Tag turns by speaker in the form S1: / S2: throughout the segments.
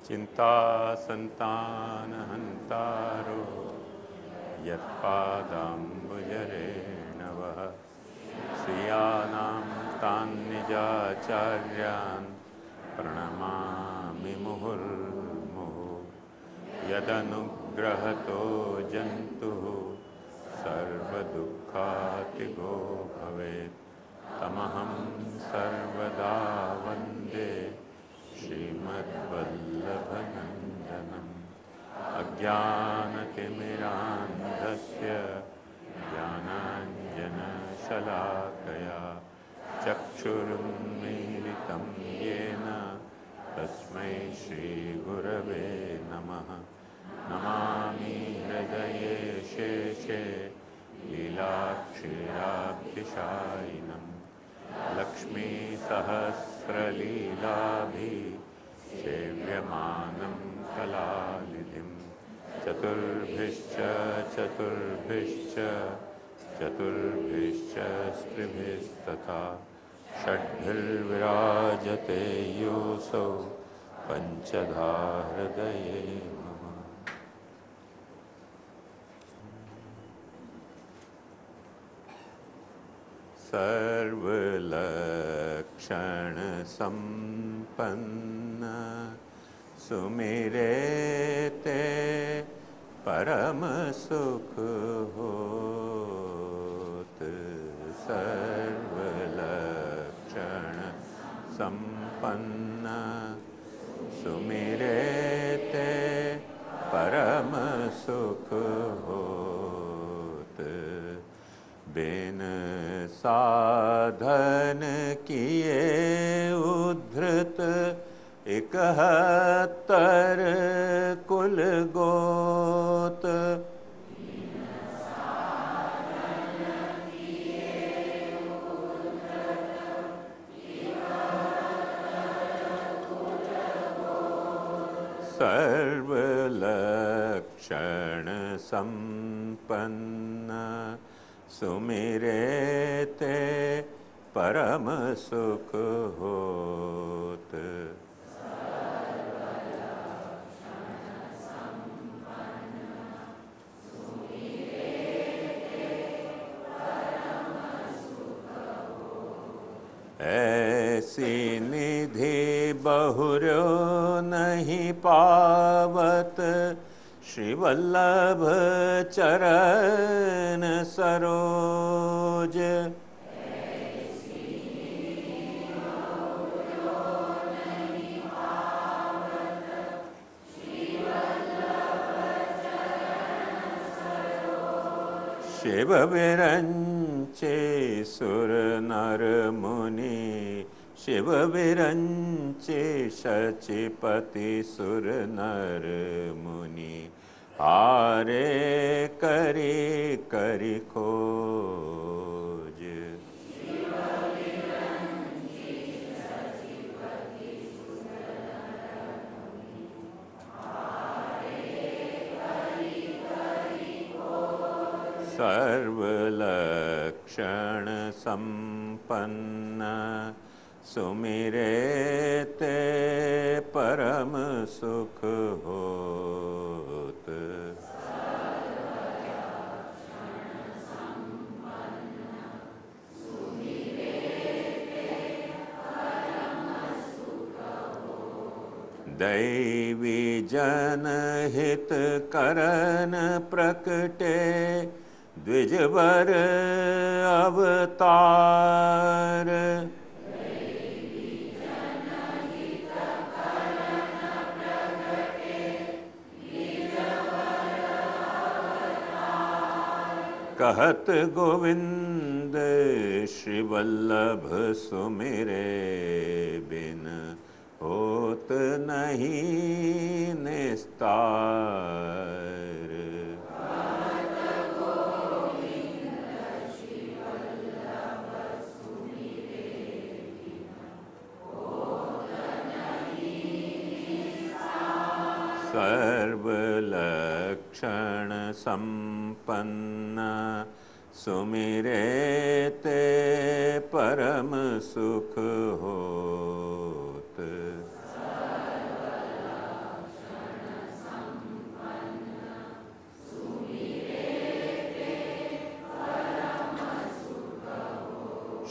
S1: चिंता संतानहंतारो यत्पादाम्बुजरेणवः श्रियाणां तान् निजाचार्यान् प्रणमामि मुहुर्मुहुः यदनुग्रहतो जन्तुः सर्वदुःखातिगो भवेत् तमहं सर्वदा वन्दे श्रीमद्वल्लभनन्दनम् अज्ञानतिमिरान्धस्य ज्ञानाञ्जनशलाकया चक्षुरुन्मीलितं येन तस्मै श्रीगुरवे नमः। नमामि हृदये शेषे लीलाक्षीराब्धिशायिनं लक्ष्मीसहस्रलीलाभिः सेव्यमानं कलानिधिं चतुर्भिश्च स्त्रिभिस्तथा षड्भिर्विराजते योऽसौ पञ्चधा हृदये मम। सर्वलक्षणसम्पन्न सुमिरेते परम सुख होत। सर्वलक्षण संपन्न सुमिरेते परम सुख होत। बिन साधन किए उद्धृत 71 कुल गोत। सर्वलक्षण संपन्न सुमिरेते परम सुख होत। ऐसी निधि बहुरो नहीं पावत श्रीवल्लभ चरण सरोज। शिव विरंचे सुर नर मुनि शिव विरंचे शचीपति सुर नर मुनि हारे करी करी खोज। सर्वलक्षण संपन्न सुमिरेते परम सुख होत। दैवी जनहित करन प्रकटे द्विजवर अवतार। कहत गोविंद श्री वल्लभ सुमिरे बिन होत नहीं निस्तार। सर्वलक्षण संपन्न सुमिरेते परम सुख होत।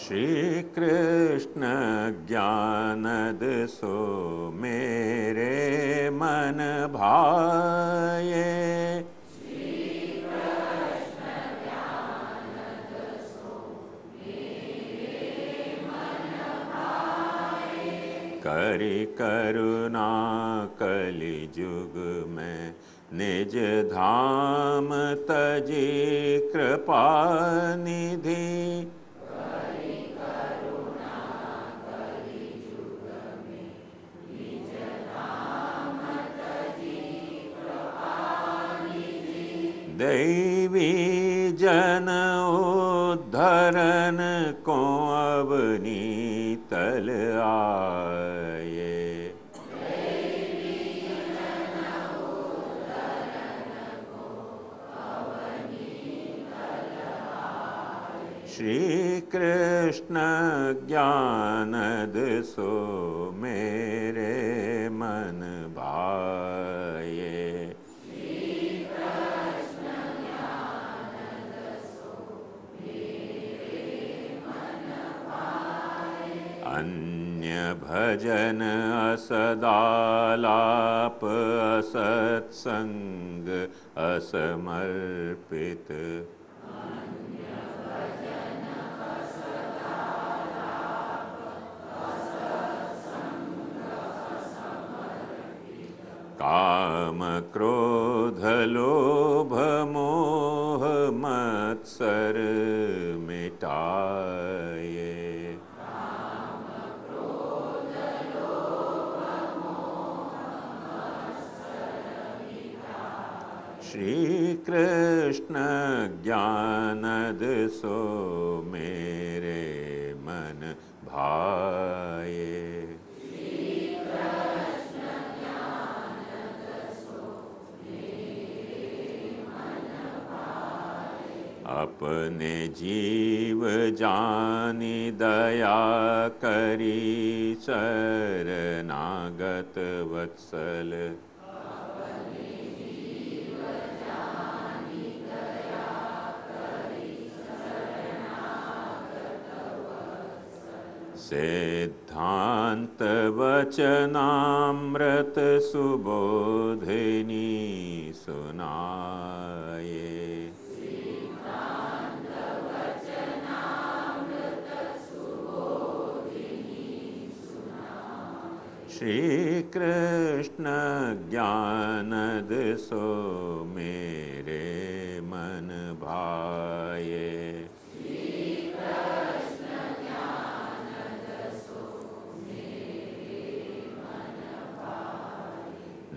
S1: श्री कृष्ण ज्ञानद सो मेरे मन भाए। करि करुणा कलि जुग में निज धाम तजी कृपा निधि। दैवी जन उद्धरण को अवनीतल आए। श्री कृष्ण ज्ञानद सो मेरे मन भाए। अन्य भजन असदालाप असत्संग असमर्पित। काम क्रोध लोभ मोह मत्सर मिटाए। श्री कृष्ण ज्ञानद सो मेरे मन भाए। अपने जीव जानी दया करी शरणागत वत्सल। सिद्धांत वचनामृत सुबोधिनी सुनाए। श्री कृष्ण ज्ञानद सो मेरे मन भाए।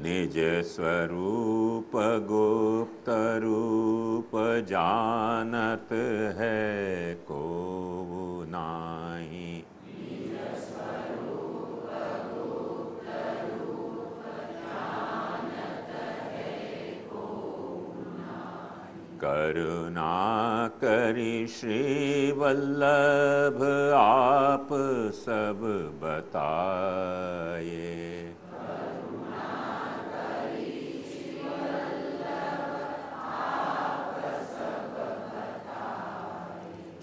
S1: निज स्वरूप गुप्त रूप जानत है को नाही। करुणा करि श्री वल्लभ आप सब बताए।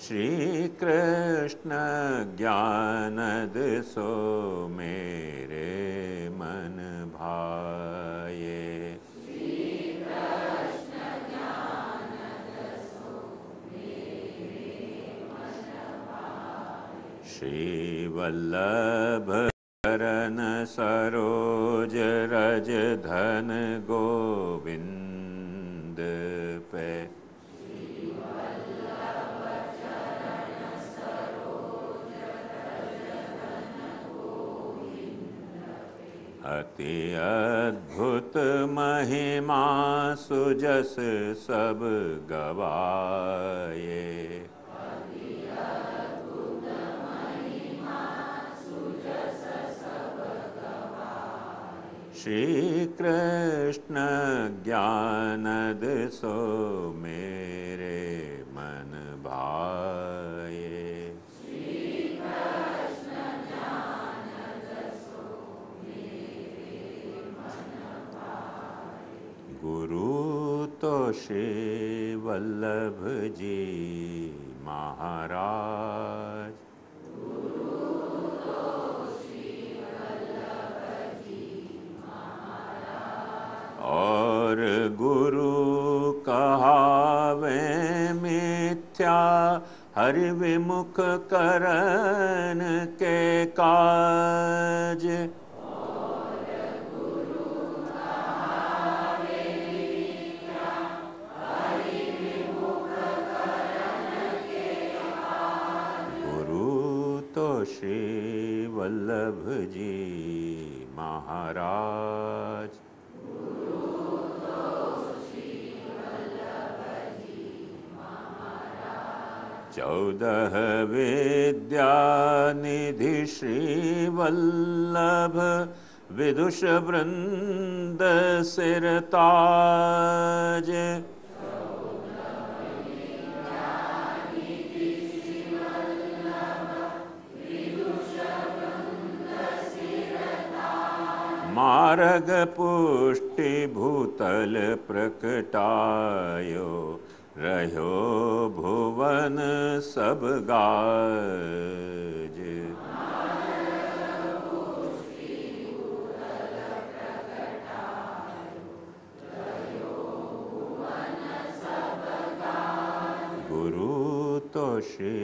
S1: श्री कृष्ण ज्ञानद सो मेरे मन भाए। श्री वल्लभ चरण सरोज रज धन गोविंद पे। अति अद्भुत महिमा सुजस सब गवाए। श्री कृष्ण ज्ञानद सो मेरे मन भाए। गुरु तो श्री वल्लभ जी महाराज। हरि विमुख करन के काज। गुरु तो श्री वल्लभ जी महाराज। 14 विद्या निधि श्री वल्लभ विदुष वृंद सिरताज। मार्ग पुष्टि भूतल प्रकटायो रह्यो भुवन सब गाज। गुरु तो श्री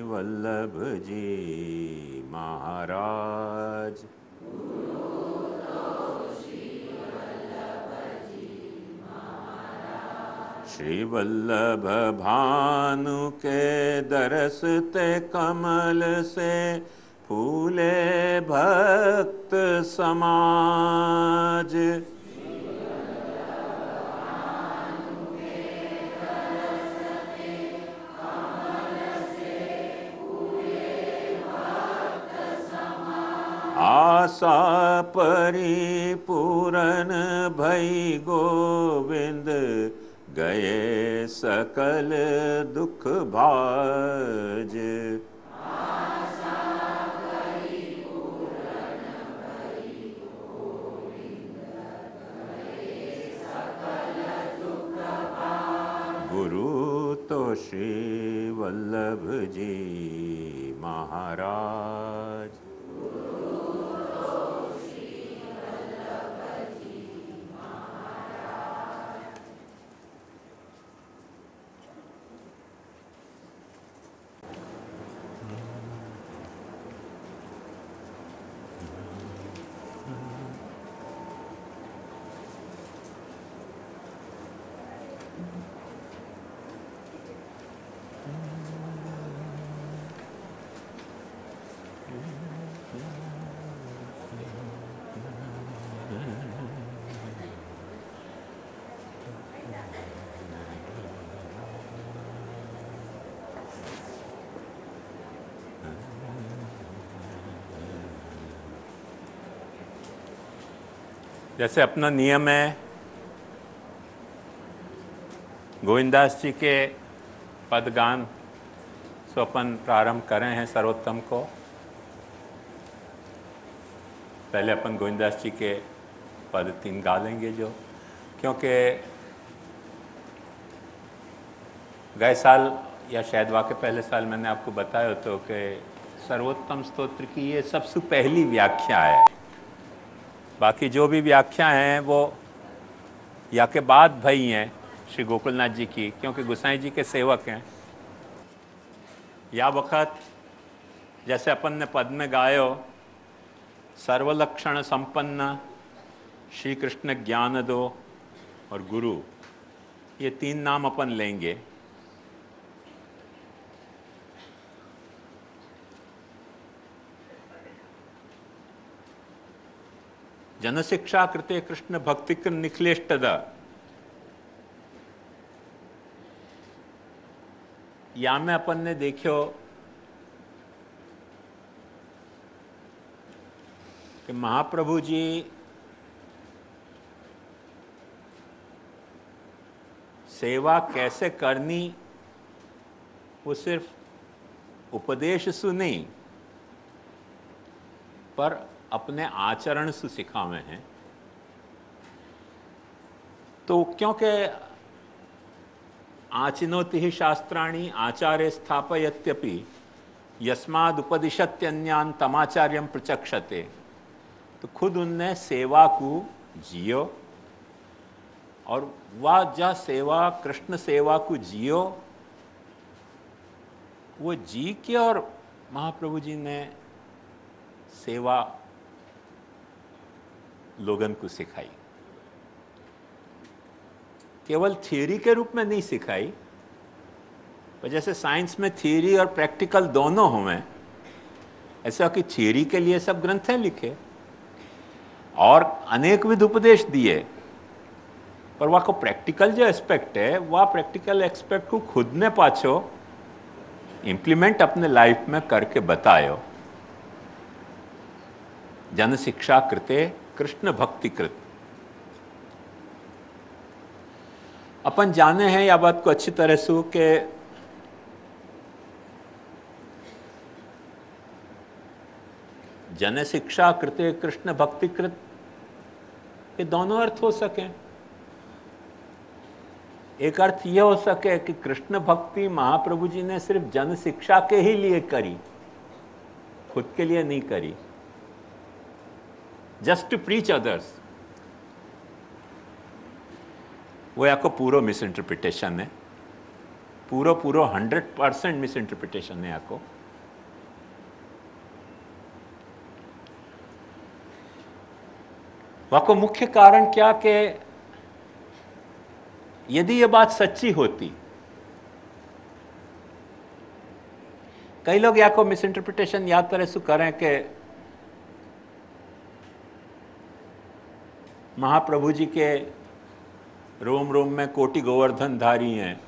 S1: वल्लभ जी महाराज। श्री वल्लभ भानु के दरस ते कमल से फूले भक्त समाज। आशा परिपूरन भई गोविंद गए सकल दुख भाज। आशा परिपूरन भई गोविंद गए सकल दुख भाज। गुरु तो श्री वल्लभ जी महाराज। जैसे अपना नियम है, गोविंदास जी के पदगान से अपन प्रारंभ करें हैं सर्वोत्तम को। पहले अपन गोविंदास जी के पद 3 गा लेंगे, जो क्योंकि गए साल या शायद वाकई पहले साल मैंने आपको बताया तो कि सर्वोत्तम स्तोत्र की ये सबसे पहली व्याख्या है। बाकी जो भी व्याख्या हैं वो या के बाद भई हैं श्री गोकुलनाथ जी की, क्योंकि गोसाई जी के सेवक हैं। या वक़्त जैसे अपन ने पद में गायो, सर्वलक्षण संपन्न श्री कृष्ण ज्ञान दो और गुरु, ये 3 नाम अपन लेंगे। जन शिक्षा कृते कृष्ण भक्ति निखिलेष्टद, या में अपन ने देखो कि महाप्रभु जी सेवा कैसे करनी वो सिर्फ उपदेश सु नहीं पर अपने आचरण से सिखावे हैं। तो क्योंकि आचिनोति ही शास्त्राणि आचार्य स्थापयत्यपि यस्माद् उपदिशत्यन्यान् तमाचार्यं प्रचक्षते, तो खुद उनने सेवा को जियो और वह जा सेवा कृष्ण सेवा को जियो वो जी के और महाप्रभु जी ने सेवा लोगन को सिखाई, केवल थियरी के रूप में नहीं सिखाई, पर जैसे साइंस में थियरी और प्रैक्टिकल दोनों हों, ऐसा कि थियरी के लिए सब ग्रंथ हैं लिखे और अनेक विध उपदेश दिए, पर वह को प्रैक्टिकल जो एस्पेक्ट है, वह प्रैक्टिकल एस्पेक्ट को खुद ने पाछो इम्प्लीमेंट अपने लाइफ में करके बतायो। जन शिक्षा कृते कृष्ण भक्ति कृत। अपन जाने हैं या बात को अच्छी तरह से कि जन शिक्षा कृते कृष्ण भक्ति कृत, ये दोनों अर्थ हो सके। एक अर्थ यह हो सके कि कृष्ण भक्ति महाप्रभु जी ने सिर्फ जन शिक्षा के ही लिए करी, खुद के लिए नहीं करी, जस्ट टू प्रीच अदर्स। वो आपको पूरा मिस इंटरप्रिटेशन है, पूरा 100% मिस इंटरप्रिटेशन है आपको। वह को मुख्य कारण क्या कि यदि ये बात सच्ची होती, कई लोग या को मिस इंटरप्रिटेशन याद तरह से करें कि महाप्रभु जी के रोम रोम में कोटि गोवर्धन धारी हैं,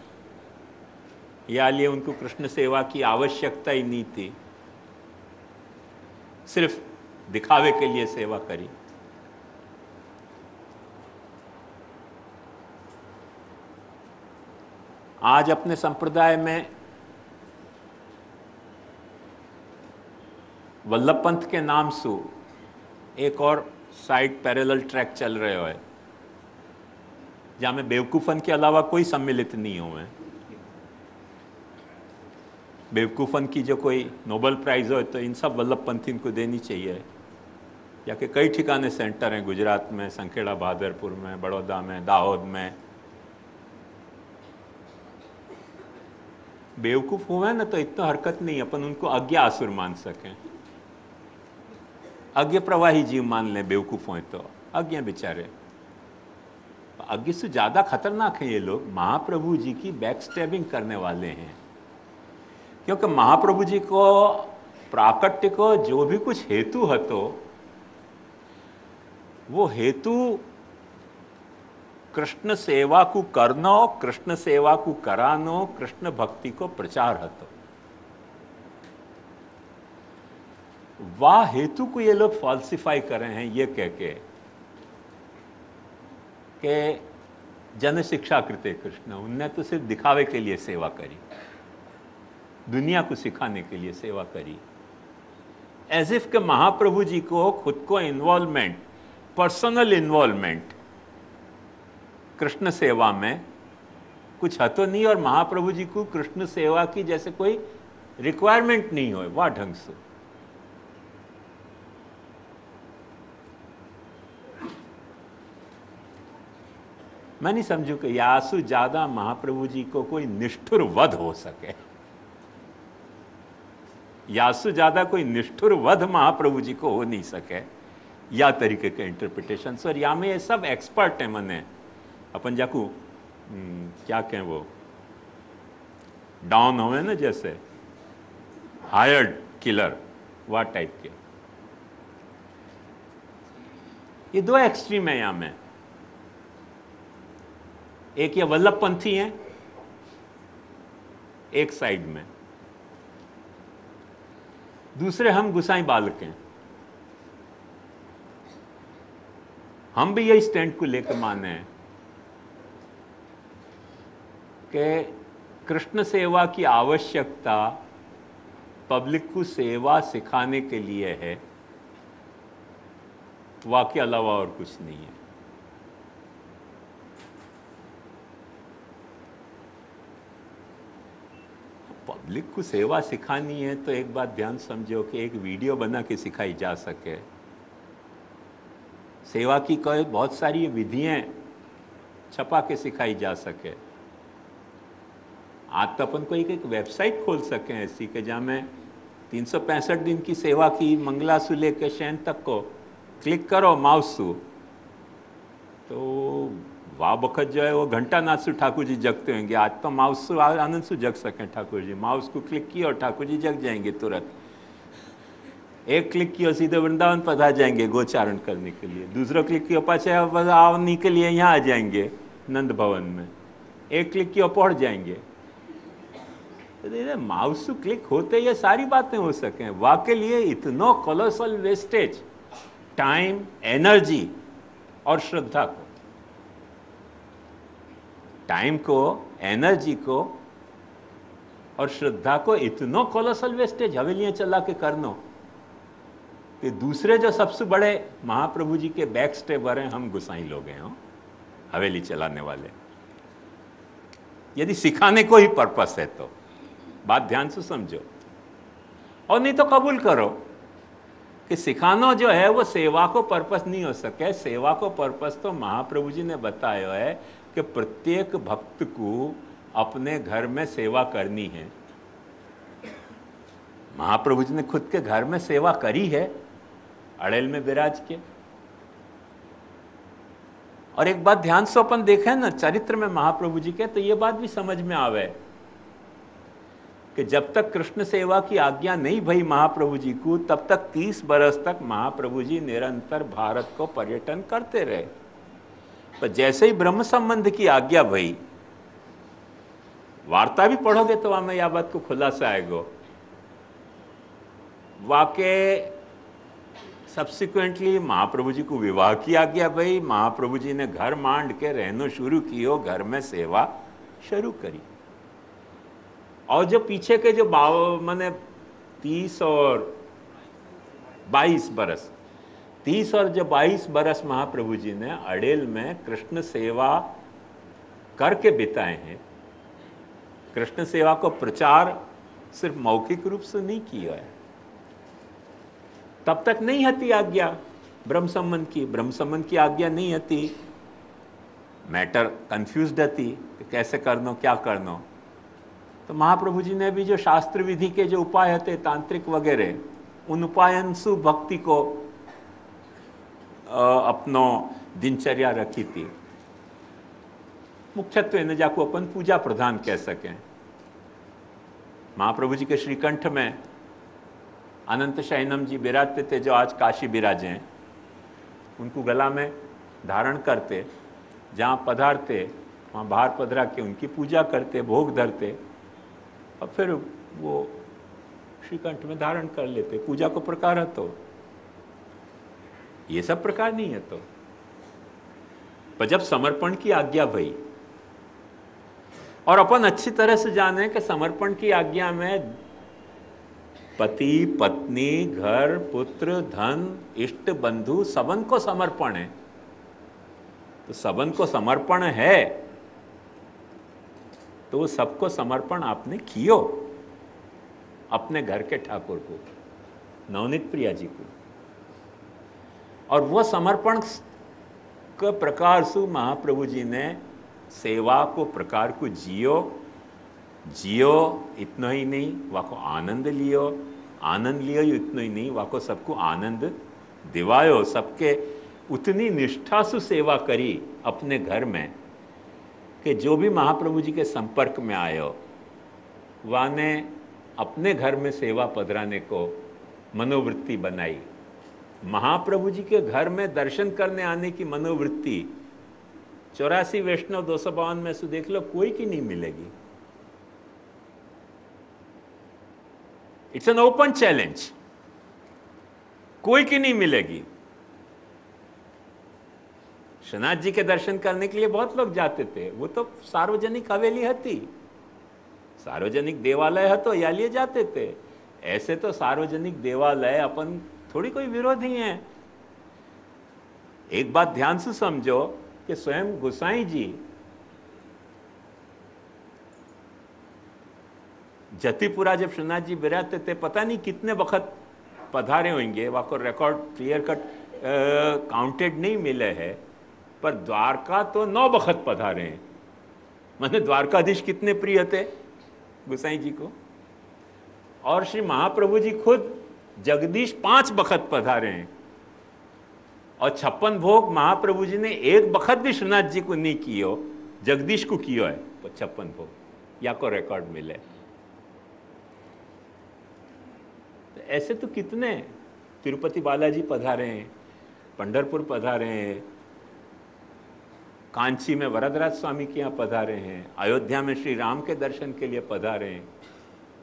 S1: या लिए उनको कृष्ण सेवा की आवश्यकता ही नहीं थी, सिर्फ दिखावे के लिए सेवा करी। आज अपने संप्रदाय में वल्लभ पंथ के नाम से एक और साइड पैरेलल ट्रैक चल रहे हो, जहां में बेवकूफन के अलावा कोई सम्मिलित नहीं हुए। बेवकूफन की जो कोई नोबेल प्राइज हो तो इन सब वल्लभ पंथी को देनी चाहिए, या कि कई ठिकाने सेंटर हैं गुजरात में, संखेड़ा बहादुरपुर में, बड़ौदा में, दाहोद में। बेवकूफ हुए ना तो इतना हरकत नहीं, अपन उनको अज्ञा आसुर मान सकें, अज्ञ प्रवाही जीव मान लें। बेवकूफ हो तो अज्ञ बेचारे, अज्ञ से ज्यादा खतरनाक है ये लोग, महाप्रभु जी की बैक स्टैबिंग करने वाले हैं। क्योंकि महाप्रभु जी को प्राकट्य को जो भी कुछ हेतु हतो, वो हेतु कृष्ण सेवा को करनो, कृष्ण सेवा को करानो, कृष्ण भक्ति को प्रचार हतो। वाह हेतु को ये लोग फॉल्सिफाई कर रहे हैं ये कह के कि जन शिक्षा कृते कृष्ण, उनने तो सिर्फ दिखावे के लिए सेवा करी, दुनिया को सिखाने के लिए सेवा करी। एज इफ के महाप्रभु जी को खुद को इन्वॉल्वमेंट, पर्सनल इन्वॉल्वमेंट कृष्ण सेवा में कुछ है तो नहीं, और महाप्रभु जी को कृष्ण सेवा की जैसे कोई रिक्वायरमेंट नहीं हो, वाह ढंग से। मैं नहीं समझू कि यासु ज्यादा महाप्रभु जी को कोई निष्ठुर वध हो सके, यासु ज्यादा कोई निष्ठुर वध महाप्रभु जी को हो नहीं सके, या तरीके के इंटरप्रिटेशन। और या में ये सब एक्सपर्ट है, मने अपन जाकू क्या कहें, वो डाउन हुए ना जैसे हायर्ड किलर, वह टाइप के। ये दो एक्सट्रीम है यहां में, एक ये वल्लभ पंथी हैं एक साइड में, दूसरे हम गुसाई बालक हैं। हम भी यही स्टैंड को लेकर माने हैं कि कृष्ण सेवा की आवश्यकता पब्लिक को सेवा सिखाने के लिए है, वाकई अलावा और कुछ नहीं है। पब्लिक को सेवा सिखानी है तो एक बात ध्यान समझो कि एक वीडियो बना के सिखाई जा सके। सेवा की कोई बहुत सारी विधियां छपा के सिखाई जा सके, आज तो अपन को एक वेबसाइट खोल सकें ऐसी कि जहाँ मैं 365 दिन की सेवा की, मंगला से लेकर शयन तक को क्लिक करो माउस से, तो वाह बखत जो है वो घंटा नाथ से ठाकुर जी जगते होंगे। आज तो माउस से आनंद से जग सकें ठाकुर जी। माउस को क्लिक किया और ठाकुर जी जग जाएंगे तुरंत। एक क्लिक किया सीधे वृंदावन पधार जाएंगे गोचारण करने के लिए। दूसरा क्लिक किया पाछे आवनी के लिए यहाँ आ जाएंगे नंद भवन में। एक क्लिक किया पहुँच जाएंगे। तो माउस से क्लिक होते ये सारी बातें हो सकें। वाह के लिए इतना कोलोसल वेस्टेज, टाइम, एनर्जी और श्रद्धा को, टाइम को, एनर्जी को और श्रद्धा को इतना कोलोसल वेस्टेज हवेलियां चला के करनो कि दूसरे जो सबसे बड़े महाप्रभु जी के बैक स्टेपर हैं हम गुसाई लोग हैं, हवेली चलाने वाले। यदि सिखाने को ही पर्पस है तो बात ध्यान से समझो, और नहीं तो कबूल करो कि सिखाना जो है वो सेवा को पर्पस नहीं हो सके। सेवा को पर्पस तो महाप्रभु जी ने बताया है कि प्रत्येक भक्त को अपने घर में सेवा करनी है। महाप्रभु जी ने खुद के घर में सेवा करी है, अड़ेल में विराज के। और एक बात ध्यान से अपन देखें ना चरित्र में महाप्रभु जी के, तो ये बात भी समझ में आवे कि जब तक कृष्ण सेवा की आज्ञा नहीं भई महाप्रभु जी को, तब तक 30 बरस तक महाप्रभु जी निरंतर भारत को पर्यटन करते रहे। पर जैसे ही ब्रह्म संबंध की आज्ञा भई, वार्ता भी पढ़ोगे तो वहां में यह बात को खुलासा आएगा। वाके सब्सिक्वेंटली महाप्रभु जी को विवाह की आज्ञा भई, महाप्रभु जी ने घर मांड के रहना शुरू कियो, घर में सेवा शुरू करी। और जो पीछे के जो मैंने 30 और 22 बरस, 30 और जो 22 बरस महाप्रभु जी ने अड़ेल में कृष्ण सेवा करके बिताए हैं। कृष्ण सेवा को प्रचार सिर्फ मौखिक रूप से नहीं किया है। तब तक नहीं हती आज्ञा ब्रह्म संबंध की, ब्रह्म संबंध की आज्ञा नहीं हती। मैटर कंफ्यूज्ड हती कि कैसे करनो, क्या करनो। तो महाप्रभु जी ने भी जो शास्त्र विधि के जो उपाय थे तांत्रिक वगैरह, उन उपायन से भक्ति को अपनो दिनचर्या रखी थी। मुख्यत्व ने जाको अपन पूजा प्रधान कह सकें। महाप्रभु जी के श्रीकंठ में अनंत शयनम जी विराजते थे, जो आज काशी विराजे हैं। उनको गला में धारण करते, जहाँ पधारते वहाँ बाहर पधरा के उनकी पूजा करते, भोग धरते और फिर वो श्रीकंठ में धारण कर लेते। पूजा को प्रकार है तो ये सब प्रकार नहीं है। तो पर जब समर्पण की आज्ञा भई, और अपन अच्छी तरह से जाने कि समर्पण की आज्ञा में पति, पत्नी, घर, पुत्र, धन, इष्ट, बंधु सबन को समर्पण है। तो सबन को समर्पण है तो वो सबको समर्पण आपने कियो अपने घर के ठाकुर को, नवनीत प्रिया जी को। और वो समर्पण के प्रकार से महाप्रभु जी ने सेवा को प्रकार को जियो इतना ही नहीं, वाको आनंद लियो इतना ही नहीं, वाको सबको आनंद दिवायो। सबके उतनी निष्ठा से सेवा करी अपने घर में कि जो भी महाप्रभु जी के संपर्क में आयो वाने अपने घर में सेवा पधराने को मनोवृत्ति बनाई। महाप्रभु जी के घर में दर्शन करने आने की मनोवृत्ति 84 वैष्णव 252 में से देख लो कोई की नहीं मिलेगी। इट्स एन ओपन चैलेंज, कोई की नहीं मिलेगी। शनाथ जी के दर्शन करने के लिए बहुत लोग जाते थे, वो तो सार्वजनिक हवेली हती, सार्वजनिक देवालय है तो या लिए जाते थे। ऐसे तो सार्वजनिक देवालय अपन थोड़ी कोई विरोधी हैं। एक बात ध्यान से समझो कि स्वयं गोसाई जी जतिपुरा जब शनाथ जी विराजते थे, पता नहीं कितने वक्त पधारे होंगे, वहाँ को रिकॉर्ड क्लियर कट काउंटेड नहीं मिले है, पर द्वारका तो 9 वक्त पधारे हैं। मैंने द्वारकाधीश कितने प्रिय थे, गोसाई जी को। और श्री महाप्रभु जी खुद जगदीश 5 बखत पधारे हैं और 56 भोग महाप्रभु जी ने एक बखत भी श्रीनाथ जी को नहीं कियो, जगदीश को कियो है 56 भोग, या को रिकॉर्ड मिले। तो ऐसे तो कितने, तिरुपति बालाजी पधारे हैं, पंढरपुर पधारे हैं, कांची में वरदराज स्वामी के यहाँ पधारे हैं, अयोध्या में श्री राम के दर्शन के लिए पधारे हैं,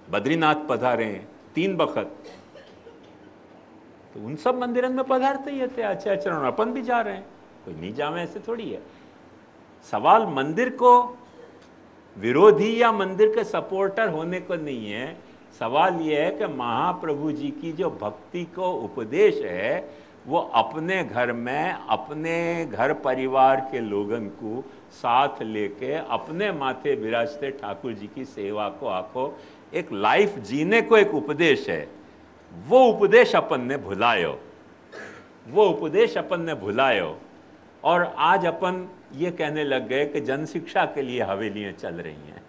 S1: बद्रीनाथ पधारे हैं 3 बखत। तो उन सब मंदिरों में पधारते ही थे आचार्य चरण, अपन भी जा रहे हैं, कोई नहीं जावे ऐसे थोड़ी है। सवाल मंदिर को विरोधी या मंदिर के सपोर्टर होने को नहीं है, सवाल यह है कि महाप्रभु जी की जो भक्ति को उपदेश है वो अपने घर में अपने घर परिवार के लोगन को साथ लेके अपने माथे विराजते ठाकुर जी की सेवा को आखो एक लाइफ जीने को एक उपदेश है। वो उपदेश अपन ने भुलायो, वो उपदेश अपन ने भुलायो। और आज अपन ये कहने लग गए कि जन शिक्षा के लिए हवेलियां चल रही हैं।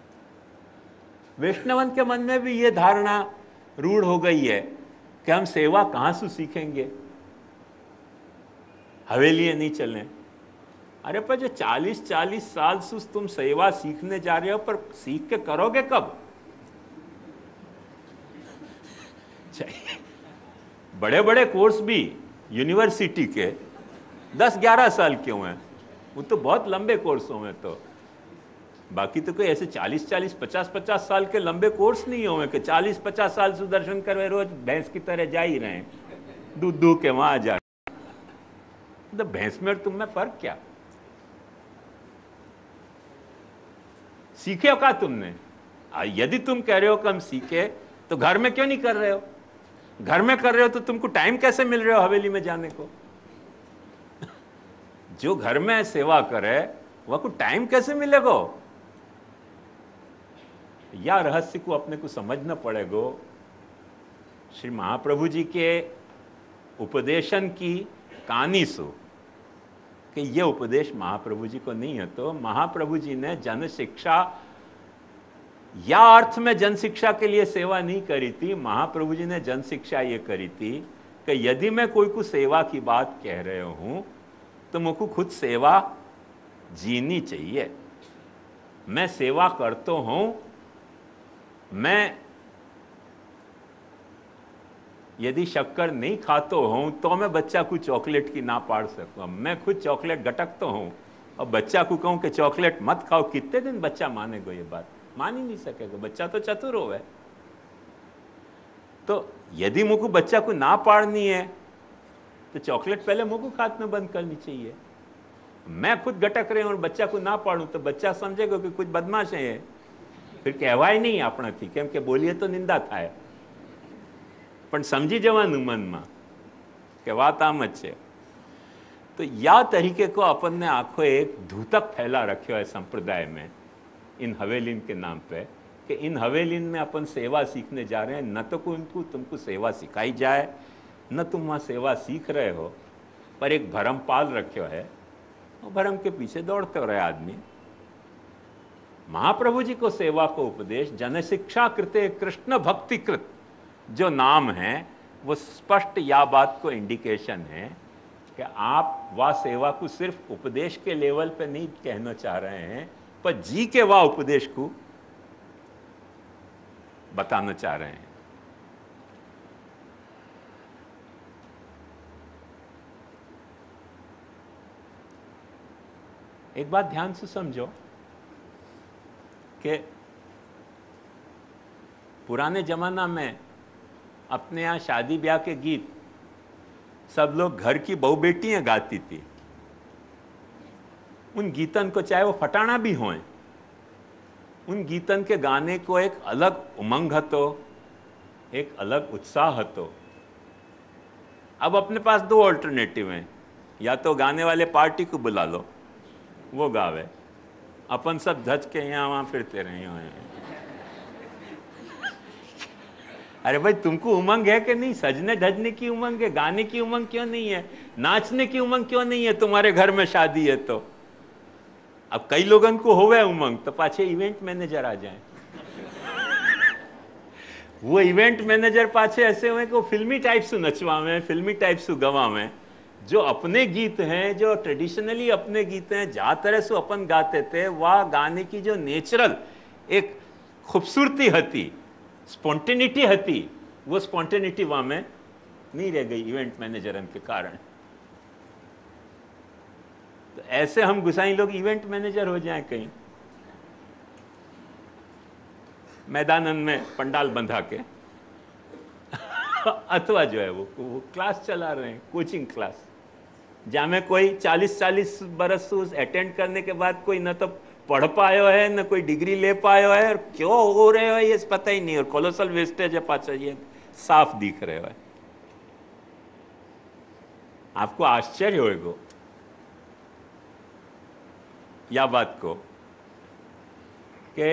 S1: वैष्णवन के मन में भी ये धारणा रूढ़ हो गई है कि हम सेवा कहाँ से सीखेंगे, हवेलियां नहीं चलें। अरे पर जो 40-40 साल से तुम सेवा सीखने जा रहे हो, पर सीख के करोगे कब? बड़े बड़े कोर्स भी यूनिवर्सिटी के 10-11 साल के हुए हैं, वो तो बहुत लंबे कोर्स हुए। तो बाकी तो कोई ऐसे 40-40, 50-50 साल के लंबे कोर्स नहीं हुए कि 40-50 साल से दर्शन करवे रोज भैंस की तरह जा ही रहे हैं, दूध दूध के वहां जा। तो भैंस में और तुम में फर्क क्या? सीखे हो क्या तुमने? यदि तुम कह रहे हो कि हम सीखे, तो घर में क्यों नहीं कर रहे हो? घर में कर रहे हो तो तुमको टाइम कैसे मिल रहे हो हवेली में जाने को? जो घर में सेवा करे वह को टाइम कैसे मिलेगा? या रहस्य को अपने को समझना पड़ेगा। श्री महाप्रभु जी के उपदेशन की कहानी सो कि ये उपदेश महाप्रभु जी को नहीं है। तो महाप्रभु जी ने जन शिक्षा या अर्थ में जन शिक्षा के लिए सेवा नहीं करी थी। महाप्रभु जी ने जन शिक्षा ये करी थी कि यदि मैं कोई को सेवा की बात कह रहे हूं तो मुझको खुद सेवा जीनी चाहिए। मैं सेवा करता हूं, मैं यदि शक्कर नहीं खाता हूं तो मैं बच्चा को चॉकलेट की ना पाड़ सकूं। मैं खुद चॉकलेट गटकता हूं और बच्चा को कहूं कि चॉकलेट मत खाओ, कितने दिन बच्चा मानेगा? ये बात मान ही नहीं सकेगा, बच्चा तो चतुर हो है। तो यदि मुझको बच्चा को ना पाड़नी है तो चॉकलेट पहले मुझको खाना बंद करनी चाहिए। मैं खुद गटक रहे हूं और बच्चा को ना पाड़ूं तो बच्चा समझेगा कि कुछ बदमाश है, फिर कहवाय नहीं आपणाથી, કેમ કે બોલીએ તો નિંદા થાય, પણ સમજી જવાનું મનમાં કે વાત આમ જ છે। तो या तरीके को अपन ने आंखों एक धूतक फैला रखे है संप्रदाय में इन हवेलीन के नाम पे कि इन हवेलीन में अपन सेवा सीखने जा रहे हैं। न तो उनको तुमको सेवा सिखाई जाए, न तुम वहाँ सेवा सीख रहे हो, पर एक भरम पाल रखे है और भरम के पीछे दौड़ते रहे आदमी। महाप्रभु जी को सेवा को उपदेश जन शिक्षा कृते कृष्ण भक्ति कृत जो नाम है वो स्पष्ट या बात को इंडिकेशन है कि आप वह सेवा को सिर्फ उपदेश के लेवल पे नहीं कहना चाह रहे हैं, पर जी के वह उपदेश को बताना चाह रहे हैं। एक बात ध्यान से समझो कि पुराने जमाना में अपने यहाँ शादी ब्याह के गीत सब लोग घर की बहू बेटियां गाती थी। उन गीतन को चाहे वो फटाना भी हों, उन गीतन के गाने को एक अलग उमंग हतो, एक अलग उत्साह हतो। अब अपने पास 2 ऑल्टरनेटिव हैं, या तो गाने वाले पार्टी को बुला लो वो गावे, अपन सब धज के यहाँ वहाँ फिरते रहे हैं। अरे भाई तुमको उमंग है कि नहीं? सजने धजने की उमंग है, गाने की उमंग क्यों नहीं है? नाचने की उमंग क्यों नहीं है? तुम्हारे घर में शादी है तो अब कई लोगों को होवे उमंग तो पाछे इवेंट मैनेजर आ जाए। वो इवेंट मैनेजर पाछे ऐसे हुए कि वो फिल्मी टाइप से नचवावे, फिल्मी टाइप से गवावे। जो अपने गीत हैं, जो ट्रेडिशनली अपने गीत हैं, जा तरह से अपन गाते थे, वह गाने की जो नेचुरल एक खूबसूरती हती, स्पॉन्टेनिटी हती, वो स्पॉन्टेनिटी वहां में नहीं रह गई इवेंट मैनेजरन के कारण। तो ऐसे हम गुसाई लोग इवेंट मैनेजर हो जाएं कहीं, मैदानन में पंडाल बंधा के अथवा जो है वो क्लास चला रहे हैं, कोचिंग क्लास, जहाँ में कोई 40-40 बरस अटेंड करने के बाद कोई न तो पढ़ पायो है, न कोई डिग्री ले पायो है, और क्यों हो रहे हो ये पता ही नहीं, और कोलोसल वेस्टेज है पाचा, ये साफ दिख रहे हो। आपको आश्चर्य होगा या बात को कि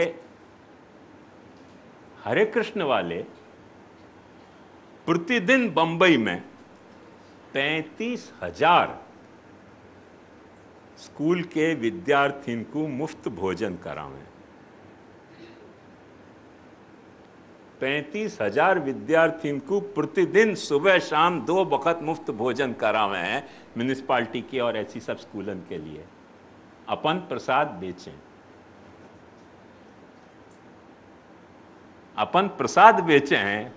S1: हरे कृष्ण वाले प्रतिदिन बंबई में 35,000 स्कूल के विद्यार्थियों को मुफ्त भोजन करावे। 35,000 विद्यार्थियों को प्रतिदिन सुबह शाम 2 वक्त मुफ्त भोजन करावे हैं म्यूनिसिपालिटी के और ऐसी सब स्कूलन के लिए। अपन प्रसाद बेचें, अपन प्रसाद बेचे हैं,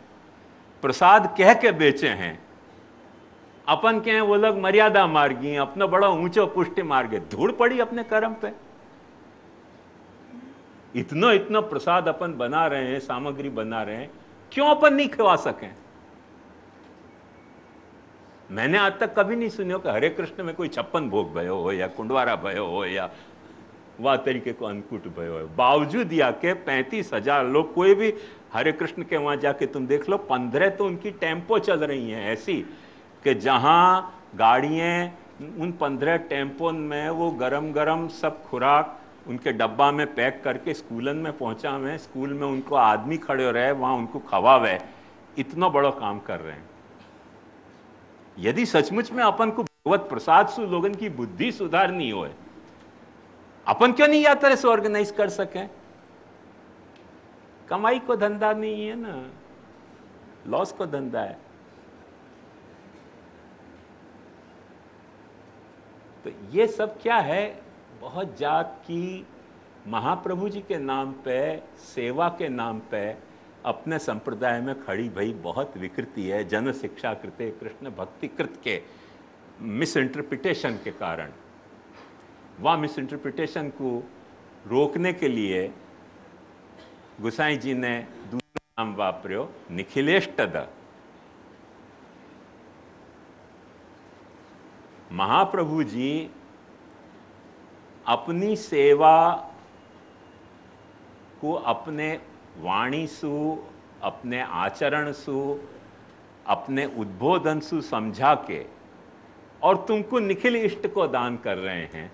S1: प्रसाद कह के बेचे हैं। अपन के हैं वो लोग मर्यादा मार्गी, अपना बड़ा ऊंचो पुष्टि मार्गे, धूड़ पड़ी अपने कर्म पे। इतना इतना प्रसाद अपन बना रहे हैं, सामग्री बना रहे हैं, क्यों अपन नहीं खिला सकें? मैंने आज तक कभी नहीं सुनियो कि हरे कृष्ण में कोई 56 भोग भयो हो या कुंडवारा भयो हो या वह तरीके को अन्नकूट भयो हो। बावजूद या के 35,000 लोग, कोई भी हरे कृष्ण के वहां जाके तुम देख लो, 15 तो उनकी टेम्पो चल रही हैं ऐसी कि जहां गाड़ियां उन 15 टेम्पो में वो गरम गरम सब खुराक उनके डब्बा में पैक करके स्कूलन में पहुंचा हुए, स्कूल में उनको आदमी खड़े रहे, वहां उनको खवावे, इतना बड़ा काम कर रहे हैं। यदि सचमुच में अपन को भगवत प्रसाद से लोगन की बुद्धि सुधारनी हो, अपन क्यों नहीं या तरह से ऑर्गेनाइज कर सके? कमाई को धंधा नहीं है ना, लॉस को धंधा है। तो ये सब क्या है? बहुत जात की महाप्रभु जी के नाम पे, सेवा के नाम पे अपने संप्रदाय में खड़ी भई बहुत विकृति है। जन शिक्षा कृते कृष्ण भक्ति कृत के मिस इंटरप्रिटेशन के कारण, वह मिस इंटरप्रिटेशन को रोकने के लिए गुसाई जी ने दूसरा नाम वापरियो, निखिलेष्टद। महाप्रभु जी अपनी सेवा को अपने वाणी सु, अपने आचरण सु, अपने उद्बोधन सु समझा के और तुमको निखिल इष्ट को दान कर रहे हैं।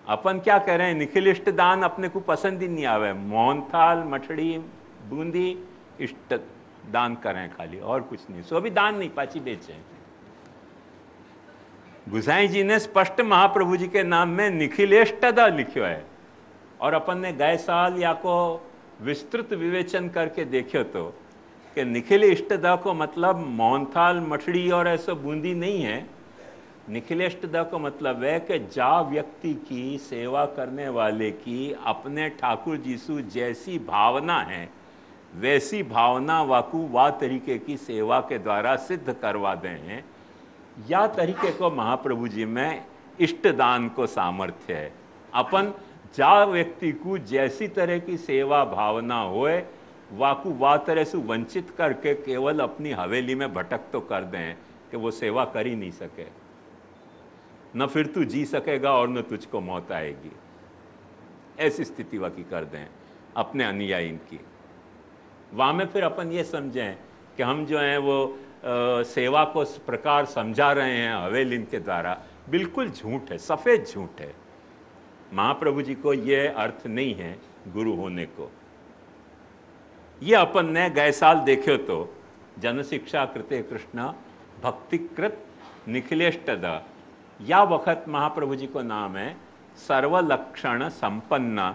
S1: अपन क्या कह रहे हैं? निखिल इष्ट दान अपने को पसंद ही नहीं आवे, मोहनथाल, मठड़ी, बूंदी इष्ट दान करें खाली, और कुछ नहीं। सो अभी दान नहीं, पाची बेचे। गुसाई जी ने स्पष्ट महाप्रभु जी के नाम में निखिलेष्टदा लिखो है, और अपन ने गए साल या को विस्तृत विवेचन करके देखो तो कि निखिल इष्टदा को मतलब मोहनथाल, मठड़ी और ऐसा बूंदी नहीं है। निखिल इष्टदा को मतलब है कि जा व्यक्ति की सेवा करने वाले की अपने ठाकुर जीसु जैसी भावना है, वैसी भावना वाकू वा तरीके की सेवा के द्वारा सिद्ध करवा दे हैं, या तरीके को महाप्रभु जी में इष्टदान को सामर्थ्य है। अपन जा व्यक्ति को जैसी तरह की सेवा भावना होए, वाकू वा तरह से वंचित करके केवल अपनी हवेली में भटक तो कर दें कि वो सेवा कर ही नहीं सके, न फिर तू जी सकेगा और न तुझको मौत आएगी, ऐसी स्थिति वाकी कर दें अपने अनुयायी की। वहाँ में फिर अपन ये समझें कि हम जो हैं वो सेवा को इस प्रकार समझा रहे हैं हवेली के द्वारा, बिल्कुल झूठ है, सफ़ेद झूठ है। महाप्रभु जी को ये अर्थ नहीं है गुरु होने को। ये अपन ने गए साल देखे तो जन शिक्षा कृते कृष्ण भक्तिकृत निखिलेष्टदा, या वक्त महाप्रभु जी को नाम है सर्वलक्षण संपन्न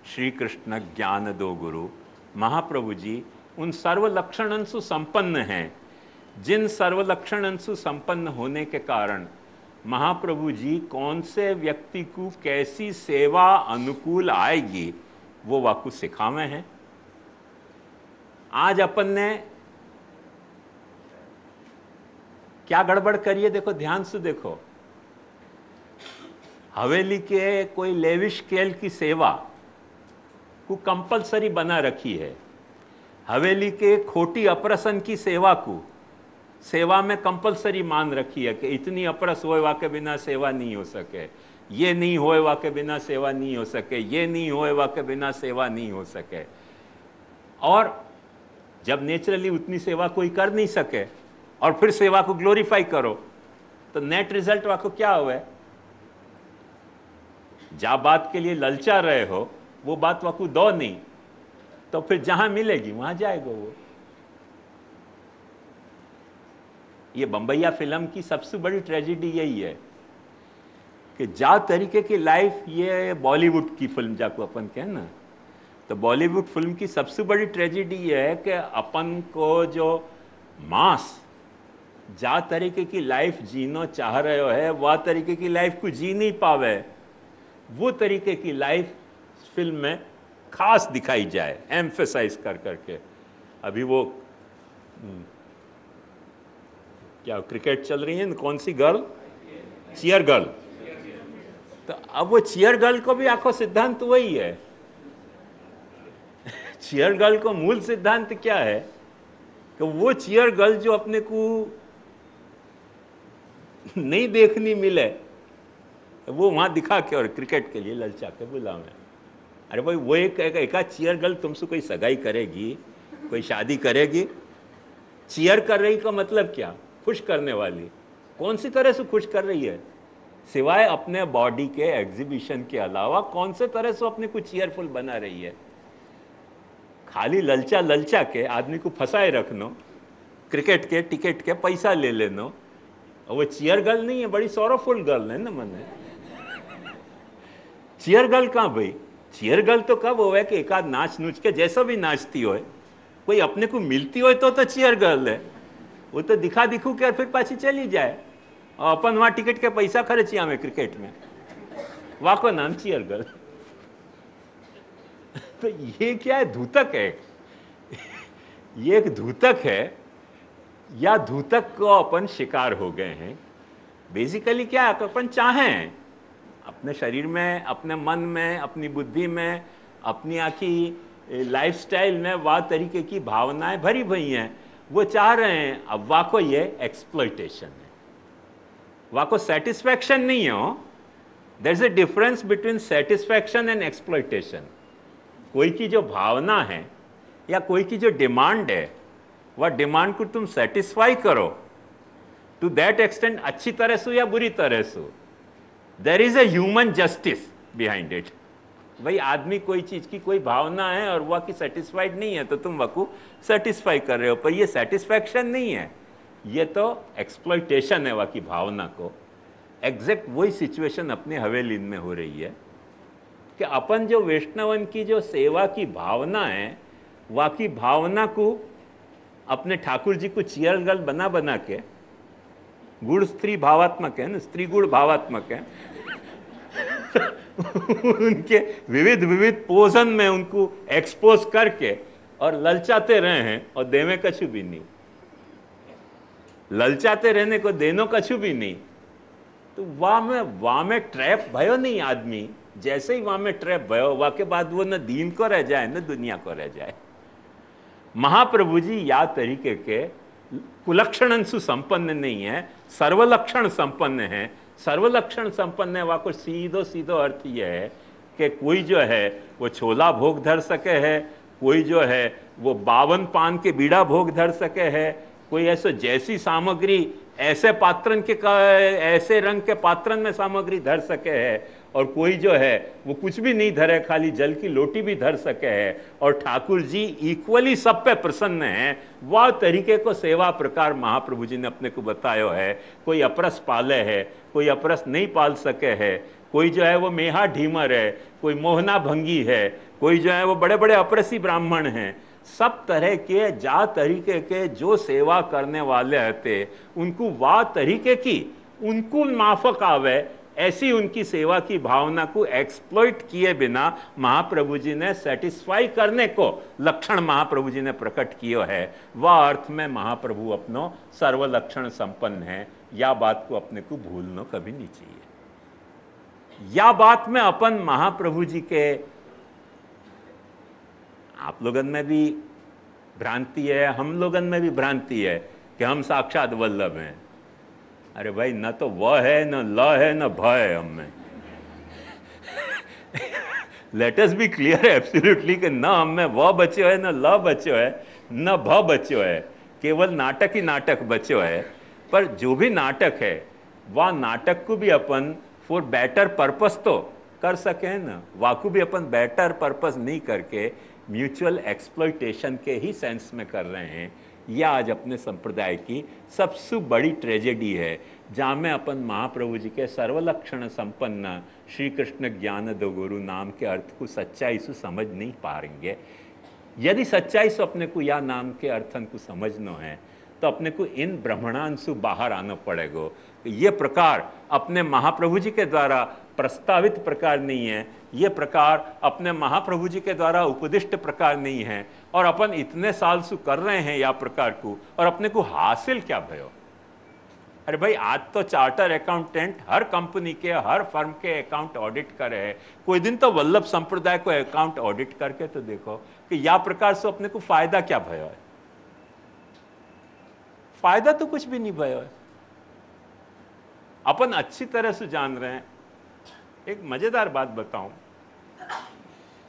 S1: श्री कृष्ण ज्ञान दो गुरु महाप्रभु जी उन सर्वलक्षणंसु संपन्न हैं, जिन सर्वलक्षणंसु संपन्न होने के कारण महाप्रभु जी कौन से व्यक्ति को कैसी सेवा अनुकूल आएगी वो वाकु सिखावे हैं। आज अपन ने क्या गड़बड़ करिए, देखो ध्यान से देखो। हवेली के कोई लेविश स्केल की सेवा को कंपलसरी बना रखी है, हवेली के खोटी अप्रसन की सेवा को सेवा में कंपलसरी मान रखी है कि इतनी अपरस होएवा के बिना सेवा नहीं हो सके, ये नहीं होएवा के बिना सेवा नहीं हो सके, ये नहीं होएवा के बिना सेवा नहीं हो सके। और जब नेचुरली उतनी सेवा कोई कर नहीं सके और फिर सेवा को ग्लोरीफाई करो तो नेट रिजल्ट वाको क्या हुआ? जा बात के लिए ललचा रहे हो वो बात वाकू दो नहीं, तो फिर जहां मिलेगी वहां जाएगा वो। ये बम्बैया फिल्म की सबसे बड़ी ट्रेजेडी यही है कि जा तरीके की लाइफ, ये बॉलीवुड की फिल्म जाको अपन कहें ना, तो बॉलीवुड फिल्म की सबसे बड़ी ट्रेजेडी ये है कि अपन को जो मास जा तरीके की लाइफ जीना चाह रहे हो है वह तरीके की लाइफ को जी नहीं पावे, वो तरीके की लाइफ फिल्म में खास दिखाई जाए, एम्फेसाइज कर करके। अभी वो क्या क्रिकेट चल रही है, कौन सी गर्ल, चीयर गर्ल, तो अब वो चीयर गर्ल को भी आखो सिद्धांत वही है। चीयर गर्ल को मूल सिद्धांत क्या है कि वो चीयर गर्ल जो अपने को नहीं देखनी मिले वो वहां दिखा के और क्रिकेट के लिए ललचा के बुलावे। अरे भाई वो एक चीयर गर्ल तुमसे कोई सगाई करेगी, कोई शादी करेगी? चीयर कर रही का मतलब क्या? खुश करने वाली। कौन सी तरह से खुश कर रही है? सिवाय अपने बॉडी के एग्जीबिशन के अलावा कौन से तरह से अपने को चीयरफुल बना रही है? खाली ललचा ललचा के आदमी को फंसाए रखनो, क्रिकेट के टिकट के पैसा ले लेनो, और वो चीयर गर्ल नहीं है, बड़ी सॉरोफुल गर्ल है ना मने। चीयर गर्ल कहाँ भाई? चीयर गर्ल तो कब हो कि एक आध नाच नूच के जैसा भी नाचती हो, कोई अपने को मिलती हो तो चीयर गर्ल है। वो तो दिखा दिखू के और फिर पाछी चली जाए और अपन वहां टिकट के पैसा खर्चिया में क्रिकेट में, वहां को नाम चीयर गर्ल। तो ये क्या है? धूतक है। ये एक धूतक है, या धूतक को अपन शिकार हो गए हैं। बेसिकली क्या है, अपन चाहें अपने शरीर में, अपने मन में, अपनी बुद्धि में, अपनी आखी लाइफस्टाइल में वह तरीके की भावनाएं भरी भई हैं, वो चाह रहे हैं। अब वाको ये एक्सप्लॉइटेशन है, वाको सेटिस्फैक्शन नहीं हो। There is a difference between satisfaction and exploitation. कोई की जो भावना है या कोई की जो डिमांड है, वह डिमांड को तुम सेटिस्फाई करो टू दैट एक्सटेंट, अच्छी तरह से या बुरी तरह से। There is a human justice behind it. भाई आदमी कोई चीज की कोई भावना है और वह की सेटिस्फाइड नहीं है तो तुम वह को सेटिस्फाई कर रहे हो, पर ये सेटिस्फैक्शन नहीं है, ये तो एक्सप्लॉइटेशन है वह की भावना को। एग्जैक्ट वही सिचुएशन अपने हवेली में हो रही है कि अपन जो वैष्णवन की जो सेवा की भावना है, वह की भावना को अपने ठाकुर जी को चीयर गर्ल बना बना के, गुड़ स्त्री भावात्मक है ना, स्त्री गुड़ भावात्मक है, उनके विविध विविध पोजन में उनको एक्सपोज करके और ललचाते रहे हैं, और देवे कछु भी नहीं, ललचाते रहने को देनो कछु भी नहीं। तो वाह में ट्रैप भयो नहीं आदमी। जैसे ही वहां में ट्रैप भयो, वह के बाद वो न दीन को रह जाए न दुनिया को रह जाए। महाप्रभु जी या तरीके के कुलक्षण सुसंपन्न नहीं है, सर्वलक्षण संपन्न है। सर्वलक्षण संपन्न है, वह को सीधो सीधो अर्थ यह है कि कोई जो है वो छोला भोग धर सके है, कोई जो है वो 52 पान के बीड़ा भोग धर सके है, कोई ऐसे जैसी सामग्री ऐसे पात्रन के ऐसे रंग के पात्रन में सामग्री धर सके है, और कोई जो है वो कुछ भी नहीं धरे, खाली जल की लोटी भी धर सके है, और ठाकुर जी इक्वली सब पे प्रसन्न है। वह तरीके को सेवा प्रकार महाप्रभु जी ने अपने को बतायो है। कोई अपरस पाले है, कोई अपरस नहीं पाल सके है, कोई जो है वो मेहा ढीमर है, कोई मोहना भंगी है, कोई जो है वो बड़े बड़े अपरसी ब्राह्मण हैं, सब तरह के जा तरीके के जो सेवा करने वाले रहते उनको वाह तरीके की उनको माफक आवे ऐसी उनकी सेवा की भावना को एक्सप्लॉइट किए बिना महाप्रभु जी ने सेटिस्फाई करने को लक्षण महाप्रभु जी ने प्रकट किया है। वह अर्थ में महाप्रभु अपनो सर्वलक्षण संपन्न है। या बात को अपने को भूलना कभी नहीं चाहिए। या बात में अपन महाप्रभु जी के, आप लोगन में भी भ्रांति है, हम लोगन में भी भ्रांति है कि हम साक्षात वल्लभ हैं। अरे भाई, न तो व है, न ल है, न भ है हम में। Let us B clear absolutely कि न हम में व बच्चो है, न ल बच्चो है, न भ बच्चो है। केवल नाटक ही नाटक बच्चो है। पर जो भी नाटक है वह नाटक को भी अपन फॉर बेटर पर्पस तो कर सके ना। वाकू भी अपन बेटर पर्पस नहीं करके म्यूचुअल एक्सप्लॉइटेशन के ही सेंस में कर रहे हैं। यह आज अपने संप्रदाय की सबसे बड़ी ट्रेजेडी है, जहाँ में अपन महाप्रभु जी के सर्वलक्षण संपन्न श्री कृष्ण ज्ञान दो गुरु नाम के अर्थ को सच्चाई से समझ नहीं पाएंगे। यदि सच्चाई से अपने को या नाम के अर्थन को समझना है तो अपने को इन ब्रह्मणान से बाहर आना पड़ेगा। ये प्रकार अपने महाप्रभु जी के द्वारा प्रस्तावित प्रकार नहीं है, ये प्रकार अपने महाप्रभु जी के द्वारा उपदिष्ट प्रकार नहीं है, और अपन इतने साल से कर रहे हैं या प्रकार को, और अपने को हासिल क्या भयो। अरे भाई, आज तो चार्टर अकाउंटेंट हर कंपनी के, हर फर्म के अकाउंट ऑडिट करे है। कोई दिन तो वल्लभ संप्रदाय को अकाउंट ऑडिट करके तो देखो कि या प्रकार से अपने को फायदा क्या भयो है। फायदा तो कुछ भी नहीं भयो है। अपन अच्छी तरह से जान रहे हैं। एक मजेदार बात बताऊं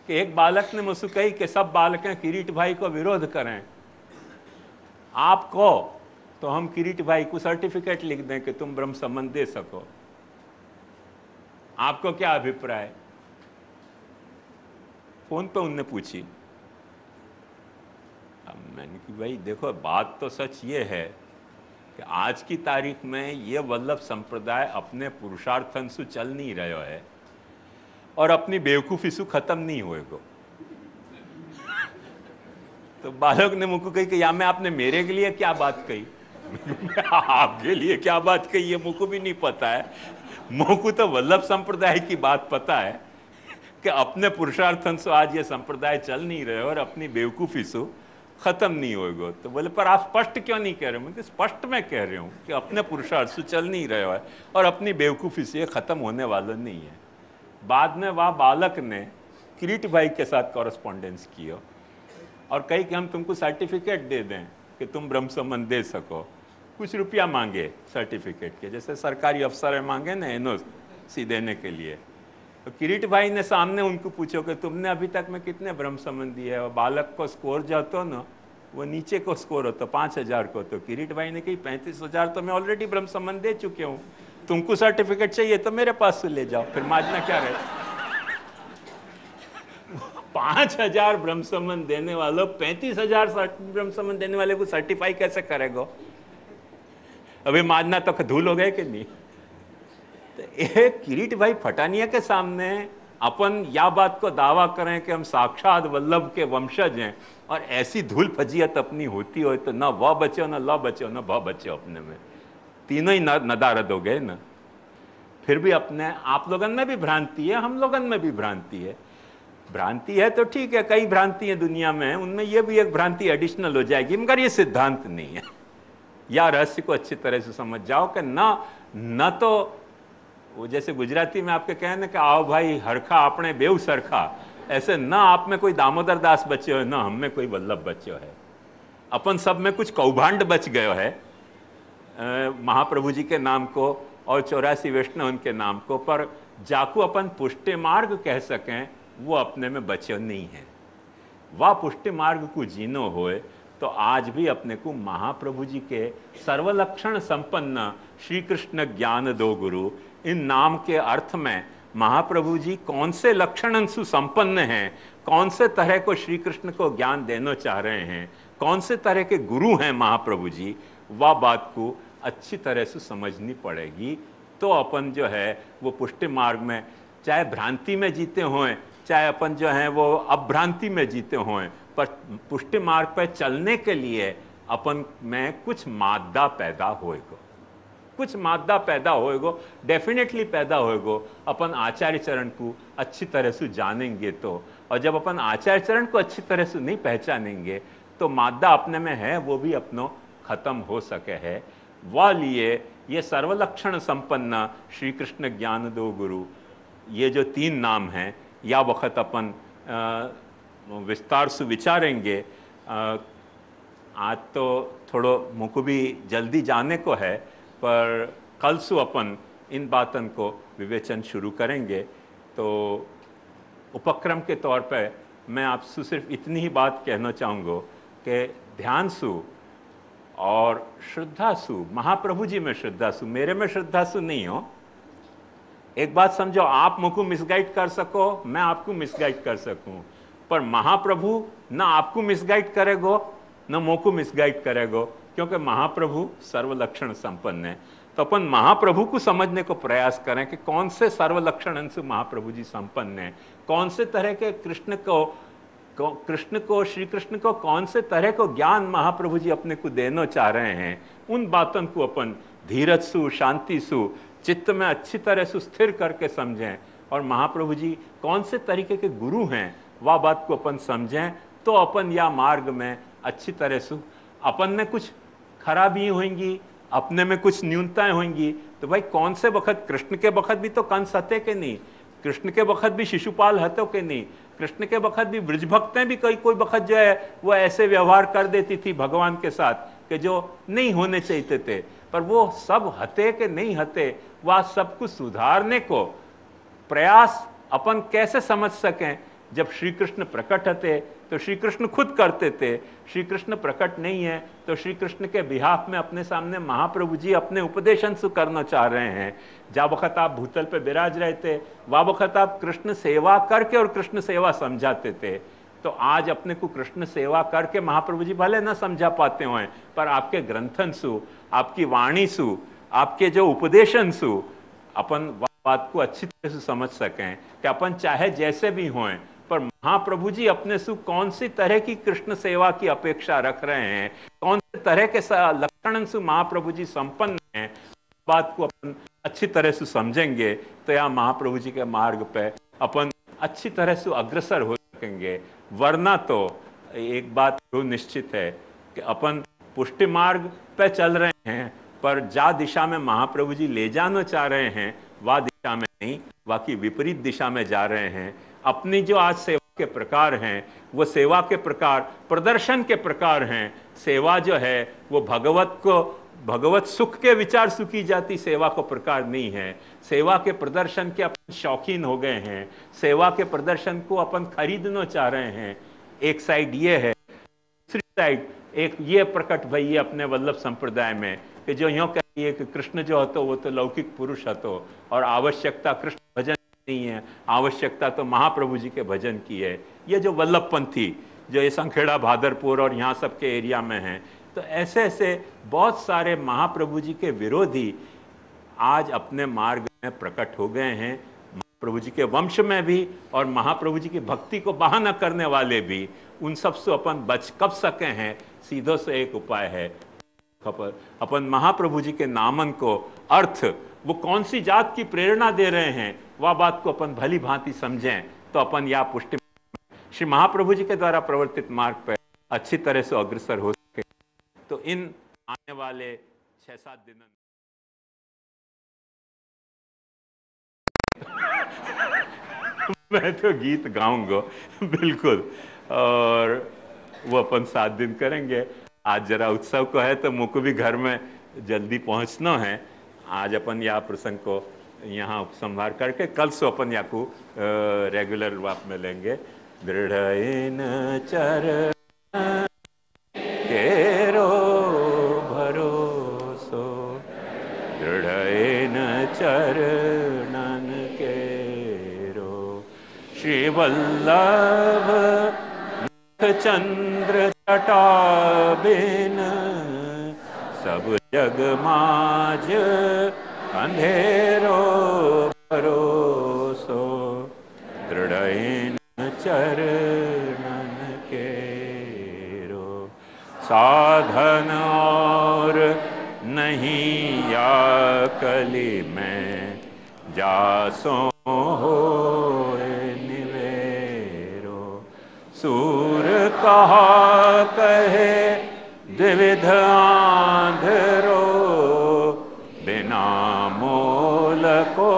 S1: कि एक बालक ने मुझसे कही कि सब बालकें किरीट भाई को विरोध करें, आप कहो तो हम किरीट भाई को सर्टिफिकेट लिख दें कि तुम ब्रह्म संबंध दे सको। आपको क्या अभिप्राय? फोन पे उनने पूछी। अब मैंने कि भाई देखो, बात तो सच ये है कि आज की तारीख में ये वल्लभ संप्रदाय अपने पुरुषार्थन से चल नहीं रहा है और अपनी बेवकूफ़ी से खत्म नहीं होएगा। तो बालक ने मुझको कही कि या में आपने मेरे के लिए क्या बात कही? आपके लिए क्या बात कही है मुझको भी नहीं पता है। मुझको तो वल्लभ संप्रदाय की बात पता है कि अपने पुरुषार्थन से आज ये संप्रदाय चल नहीं रहे और अपनी बेवकूफ़ी से खत्म नहीं होएगा। तो बोले पर आप स्पष्ट क्यों नहीं कह रहे? मुझे स्पष्ट मैं कह रही हूँ कि अपने पुरुषार्थ से चल नहीं रहे है और अपनी बेवकूफ़ी से खत्म होने वाला नहीं है। बाद में वह बालक ने किरीट भाई के साथ कॉरेस्पॉन्डेंस किया और कही कि हम तुमको सर्टिफिकेट दे दें कि तुम ब्रह्म संबंध दे सको। कुछ रुपया मांगे सर्टिफिकेट के, जैसे सरकारी अफसर मांगे ना एनओसी देने के लिए। तो किरीट भाई ने सामने उनको पूछो कि तुमने अभी तक में कितने ब्रह्म संबंध दिए है। और बालक को स्कोर जो होता ना वो नीचे को स्कोर होता 5000 को। तो किरीट भाई ने कही 35,000 तो मैं ऑलरेडी ब्रह्म संबंध दे चुके हूँ, तुमको सर्टिफिकेट चाहिए तो मेरे पास से ले जाओ, फिर माजना क्या रहे। 5,000 ब्रह्म संबंध देने वालों 35,000 ब्रह्म संबंध देने वाले को सर्टिफाई कैसे करेगा? अभी माजना तो धूल हो गए कि नहीं। तो एक किरीट भाई फटानिया के सामने अपन या बात को दावा करें कि हम साक्षात वल्लभ के वंशज हैं और ऐसी धूल फजीयत अपनी होती हो तो ना वह बचे ना ल बचे ना भ बचे, अपने में तीनों ही नदारद हो गए ना। फिर भी अपने आप लोगन में भी भ्रांति है, हम लोगन में भी भ्रांति है। भ्रांति है तो ठीक है, कई भ्रांति है दुनिया में, उनमें यह भी एक भ्रांति एडिशनल हो जाएगी, मगर ये सिद्धांत नहीं है। या रहस्य को अच्छी तरह से समझ जाओ कि न तो वो जैसे गुजराती में आपके कहें ना कि आओ भाई हरखा आपने बेउ सरखा, ऐसे ना आप में कोई दामोदर दास बचे हो ना हम में कोई वल्लभ बचे है। अपन सब में कुछ कौभांड बच गयो है महाप्रभु जी के नाम को और 84 वैष्णव उनके नाम को, पर जाकू अपन पुष्टि मार्ग कह सकें वो अपने में बचे नहीं है। वह पुष्टि मार्ग को जीनो होए तो आज भी अपने को महाप्रभु जी के सर्वलक्षण संपन्न श्री कृष्ण ज्ञान दो गुरु इन नाम के अर्थ में महाप्रभु जी कौन से लक्षण से संपन्न हैं, कौन से तरह को श्री कृष्ण को ज्ञान देना चाह रहे हैं, कौन से तरह के गुरु हैं महाप्रभु जी, वह बात को अच्छी तरह से समझनी पड़ेगी। तो अपन जो है वो पुष्टि मार्ग में चाहे भ्रांति में जीते हों चाहे अपन जो है वो अभ्रांति में जीते हों, पर पुष्टि मार्ग पर चलने के लिए अपन में कुछ मादा पैदा होएगो, कुछ मादा पैदा होएगो, डेफिनेटली पैदा होएगो। अपन आचार्य चरण को अच्छी तरह से जानेंगे तो, और जब अपन आचार्य चरण को अच्छी तरह से नहीं पहचानेंगे तो मादा अपने में है वो भी अपनो खत्म हो सके है। वह लिए ये सर्वलक्षण संपन्न श्री कृष्ण ज्ञान दो गुरु, ये जो 3 नाम हैं, या वक्त अपन विस्तार से विचारेंगे। आज तो थोड़ो मुझको भी जल्दी जाने को है, पर कल से अपन इन बातन को विवेचन शुरू करेंगे। तो उपक्रम के तौर पे मैं आपसे सिर्फ इतनी ही बात कहना चाहूँगा कि ध्यान सु और श्रद्धा सु, महाप्रभु जी में श्रद्धा सु, मेरे में श्रद्धा सु नहीं हो। एक बात समझो, आप मुझको मिसगाइड कर सको, मैं आपको मिसगाइड कर सकूं, पर महाप्रभु ना आपको मिसगाइड करेगो ना मुझको मिसगाइड करेगो, क्योंकि महाप्रभु सर्वलक्षण संपन्न है। तो अपन महाप्रभु को समझने को प्रयास करें कि कौन से सर्वलक्षण से महाप्रभु जी संपन्न है, कौन से तरह के कृष्ण को श्री कृष्ण को कौन से तरह को ज्ञान महाप्रभु जी अपने को देना चाह रहे हैं। उन बातों को अपन धीरज सु, शांति सु, चित्त में अच्छी तरह से स्थिर करके समझें, और महाप्रभु जी कौन से तरीके के गुरु हैं वह बात को अपन समझें, तो अपन या मार्ग में अच्छी तरह से, अपन में कुछ खराबी होंगी, अपने में कुछ न्यूनताएं होंगी, तो भाई कौन से वक्त, कृष्ण के वक्त भी तो कंस हते के नहीं, कृष्ण के वक्त भी शिशुपाल हतो के नहीं, कृष्ण के वक्त भी ब्रजभक्तें भी कोई वक्त जो है वो ऐसे व्यवहार कर देती थी भगवान के साथ कि जो नहीं होने चाहिए थे, पर वो सब हते के नहीं हते, वह सब कुछ सुधारने को प्रयास अपन कैसे समझ सकें। जब श्री कृष्ण प्रकट थे तो श्री कृष्ण खुद करते थे, श्री कृष्ण प्रकट नहीं है तो श्री कृष्ण के बिहाफ में अपने सामने महाप्रभु जी अपने उपदेशन से करना चाह रहे हैं। जब वक्त आप भूतल पे विराज रहे थे, वह वक्त आप कृष्ण सेवा करके और कृष्ण सेवा समझाते थे। तो आज अपने को कृष्ण सेवा करके महाप्रभु जी भले ना समझा पाते हों, पर आपके ग्रंथन सु, आपकी वाणी सु, आपके जो उपदेशन सु, अपन बात को अच्छी तरह से समझ सकें कि अपन चाहे जैसे भी हों, पर महाप्रभु जी अपने से कौन सी तरह की कृष्ण सेवा की अपेक्षा रख रहे हैं, कौन से तरह के लक्षण से महाप्रभु जी संपन्न हैं, बात को अपन अच्छी तरह से समझेंगे तो यह महाप्रभु जी के मार्ग पे अपन अच्छी तरह से अग्रसर हो सकेंगे। वरना तो एक बात तो निश्चित है कि अपन पुष्टि मार्ग पे चल रहे हैं, पर जा दिशा में महाप्रभु जी ले जाना चाह रहे हैं वह दिशा में नहीं, बाकी विपरीत दिशा में जा रहे हैं। अपनी जो आज सेवा के प्रकार हैं वो सेवा के प्रकार, प्रदर्शन के प्रकार हैं। सेवा जो है वो भगवत सुख के विचार से की जाती सेवा को प्रकार नहीं है। सेवा के प्रदर्शन के अपन शौकीन हो गए हैं, सेवा के प्रदर्शन को अपन खरीदना चाह रहे हैं। एक साइड ये है, दूसरी साइड एक ये प्रकट भई ये अपने वल्लभ संप्रदाय में कि जो यूँ कहिए कि कृष्ण जो हतो वो तो लौकिक पुरुष हतो और आवश्यकता कृष्ण भजन नहीं है, आवश्यकता तो महाप्रभु जी के भजन की है। ये जो वल्लभ पंथी जो ये संखेड़ा भादरपुर और यहाँ सब के एरिया में हैं, तो ऐसे ऐसे बहुत सारे महाप्रभु जी के विरोधी आज अपने मार्ग में प्रकट हो गए हैं। महाप्रभु जी के वंश में भी और महाप्रभु जी की भक्ति को बहाना करने वाले भी, उन सब से अपन बच कब सके हैं। सीधो से एक उपाय है, अपन महाप्रभु जी के नामन को अर्थ वो कौन सी जात की प्रेरणा दे रहे हैं वह बात को अपन भली भांति समझें, तो अपन या पुष्टि श्री महाप्रभु जी के द्वारा प्रवर्तित मार्ग पर अच्छी तरह से अग्रसर हो सके। तो इन आने वाले 6-7 दिनों मैं तो गीत गाऊंगा बिल्कुल, और वो अपन 7 दिन करेंगे। आज जरा उत्सव को है तो मुझको भी घर में जल्दी पहुंचना है। आज अपन यह प्रसंग को यहाँ उपसंहार करके कल से अपन या को रेगुलर वाप में लेंगे। दृढ़ चरण केरो भरोसो, दृढ़ चरणन केरो, श्री वल्लभ चंद्र जटाबिन, सब जग माज अंधेरो भरोसो, दृढ़ चरणन के साधन और नहीं या कली में जासो होए निवेरो। सूर कहा कहे द्विविध आंधरो, बिना मोल को